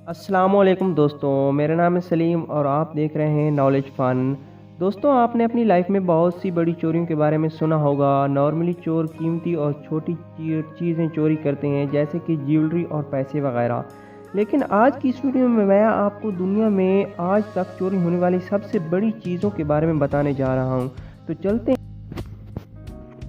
अस्सलामुअलैकुम दोस्तों, मेरा नाम है सलीम और आप देख रहे हैं नॉलेज फ़न। दोस्तों, आपने अपनी लाइफ में बहुत सी बड़ी चोरियों के बारे में सुना होगा। नॉर्मली चोर कीमती और छोटी चीज़ें चोरी करते हैं, जैसे कि ज्वेलरी और पैसे वगैरह। लेकिन आज की इस वीडियो में मैं आपको दुनिया में आज तक चोरी होने वाली सबसे बड़ी चीज़ों के बारे में बताने जा रहा हूँ। तो चलते हैं।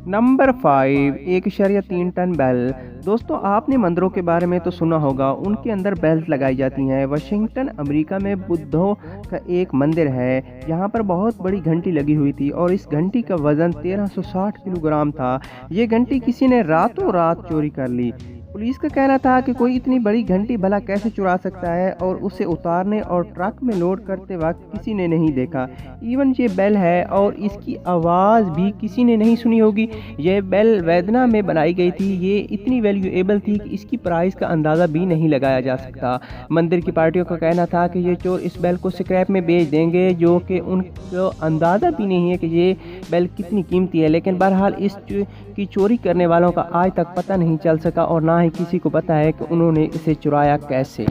Number 5, 1.3 ton bell. दोस्तों, आपने मंदिरों के बारे में तो सुना होगा, उनके अंदर बेल्ट लगाई जाती हैं। वाशिंगटन अमेरिका में बुद्धों का एक मंदिर है, यहाँ पर बहुत बड़ी घंटी लगी हुई थी और इस घंटी का वजन 1360 किलोग्राम था। ये घंटी किसी ने रातों रात चोरी कर ली। पुलिस का कहना था कि कोई इतनी बड़ी घंटी भला कैसे चुरा सकता है, और उसे उतारने और ट्रक में लोड करते वक्त किसी ने नहीं देखा। इवन ये बेल है और इसकी आवाज़ भी किसी ने नहीं सुनी होगी। यह बेल वेदना में बनाई गई थी। ये इतनी वैल्यूएबल थी कि इसकी प्राइस का अंदाज़ा भी नहीं लगाया जा सकता। मंदिर की पार्टियों का कहना था कि ये चोर इस बेल को स्क्रैप में बेच देंगे, जो कि उनको अंदाज़ा भी नहीं है कि ये बेल कितनी कीमती है। लेकिन बहरहाल इस की चोरी करने वालों का आज तक पता नहीं चल सका और ना ही किसी को पता है कि उन्होंने इसे चुराया कैसे।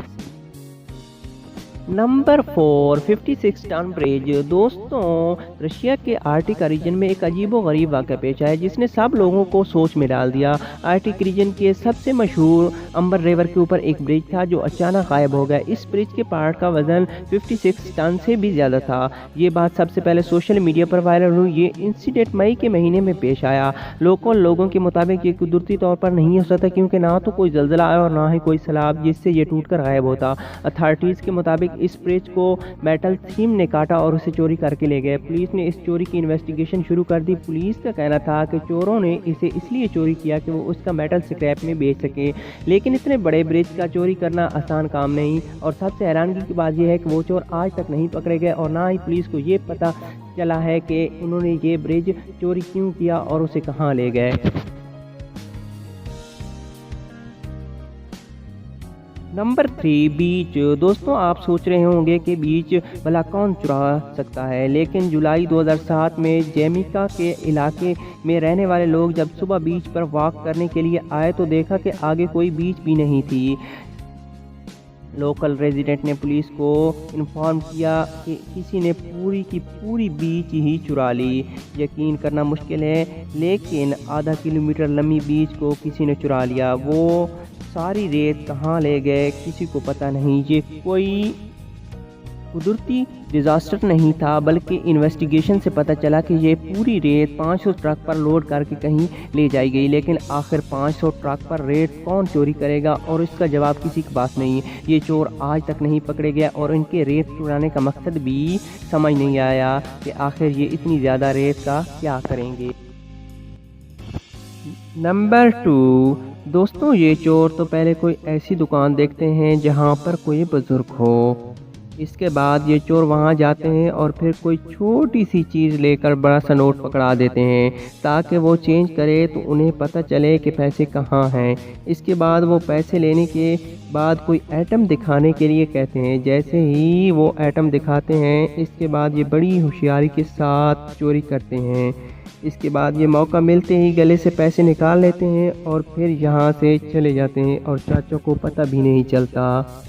Number 4, 56 ton bridge. दोस्तों, रशिया के आर्टिका रीजन में एक अजीबोगरीब वाक़या पेश आया जिसने सब लोगों को सोच में डाल दिया। आर्टिक रीजन के सबसे मशहूर अम्बर रिवर के ऊपर एक ब्रिज था जो अचानक गायब हो गया। इस ब्रिज के पार्ट का वजन 56 टन से भी ज़्यादा था। ये बात सबसे पहले सोशल मीडिया पर वायरल हुई। ये इंसिडेंट मई के महीने में पेश आया। लोगों के मुताबिक ये कुदरती तौर पर नहीं हो सकता, क्योंकि ना तो कोई जल्जला आया और ना ही कोई सैलाब जिससे ये टूट कर गायब होता। अथॉरिटीज़ के मुताबिक इस ब्रिज को मेटल थीम ने काटा और उसे चोरी करके ले गए। पुलिस ने इस चोरी की इन्वेस्टिगेशन शुरू कर दी। पुलिस का कहना था कि चोरों ने इसे इसलिए चोरी किया कि वो उसका मेटल स्क्रैप में बेच सके। लेकिन इतने बड़े ब्रिज का चोरी करना आसान काम नहीं, और सबसे हैरानगी की बात यह है कि वो चोर आज तक नहीं पकड़े गए और ना ही पुलिस को ये पता चला है कि उन्होंने ये ब्रिज चोरी क्यों किया और उसे कहाँ ले गए। नंबर 3, बीच। दोस्तों, आप सोच रहे होंगे कि बीच भला कौन चुरा सकता है, लेकिन जुलाई 2007 में जैमिका के इलाके में रहने वाले लोग जब सुबह बीच पर वॉक करने के लिए आए तो देखा कि आगे कोई बीच भी नहीं थी। लोकल रेजिडेंट ने पुलिस को इन्फॉर्म किया कि किसी ने पूरी की पूरी बीच ही चुरा ली। यकीन करना मुश्किल है, लेकिन आधा किलोमीटर लंबी बीच को किसी ने चुरा लिया। वो सारी रेत कहाँ ले गए किसी को पता नहीं। ये कोई कुदरती डिज़ास्टर नहीं था, बल्कि इन्वेस्टिगेशन से पता चला कि ये पूरी रेत 500 ट्रक पर लोड करके कहीं ले जाई गई। लेकिन आखिर 500 ट्रक पर रेत कौन चोरी करेगा, और इसका जवाब किसी के पास नहीं। ये चोर आज तक नहीं पकड़े गए और इनके रेत चुराने का मकसद भी समझ नहीं आया कि आखिर ये इतनी ज़्यादा रेत का क्या करेंगे। नंबर 2, दोस्तों, ये चोर तो पहले कोई ऐसी दुकान देखते हैं जहाँ पर कोई बुज़ुर्ग हो। इसके बाद ये चोर वहाँ जाते हैं और फिर कोई छोटी सी चीज़ लेकर बड़ा सा नोट पकड़ा देते हैं ताकि वो चेंज करे तो उन्हें पता चले कि पैसे कहाँ हैं। इसके बाद वो पैसे लेने के बाद कोई आइटम दिखाने के लिए कहते हैं। जैसे ही वो आइटम दिखाते हैं, इसके बाद ये बड़ी होशियारी के साथ चोरी करते हैं। इसके बाद ये मौका मिलते ही गले से पैसे निकाल लेते हैं और फिर यहाँ से चले जाते हैं और चाचा को पता भी नहीं चलता।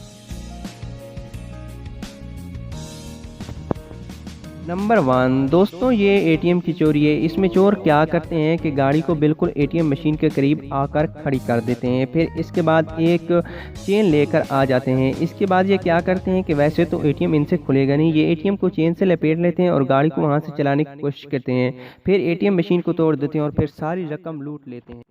नंबर 1, दोस्तों, ये एटीएम की चोरी है। इसमें चोर क्या करते हैं कि गाड़ी को बिल्कुल एटीएम मशीन के करीब आकर खड़ी कर देते हैं, फिर इसके बाद एक चेन लेकर आ जाते हैं। इसके बाद ये क्या करते हैं कि वैसे तो एटीएम इनसे खुलेगा नहीं, ये एटीएम को चेन से लपेट लेते हैं और गाड़ी को वहाँ से चलाने की कोशिश करते हैं। फिर एटीएम मशीन को तोड़ देते हैं और फिर सारी रकम लूट लेते हैं।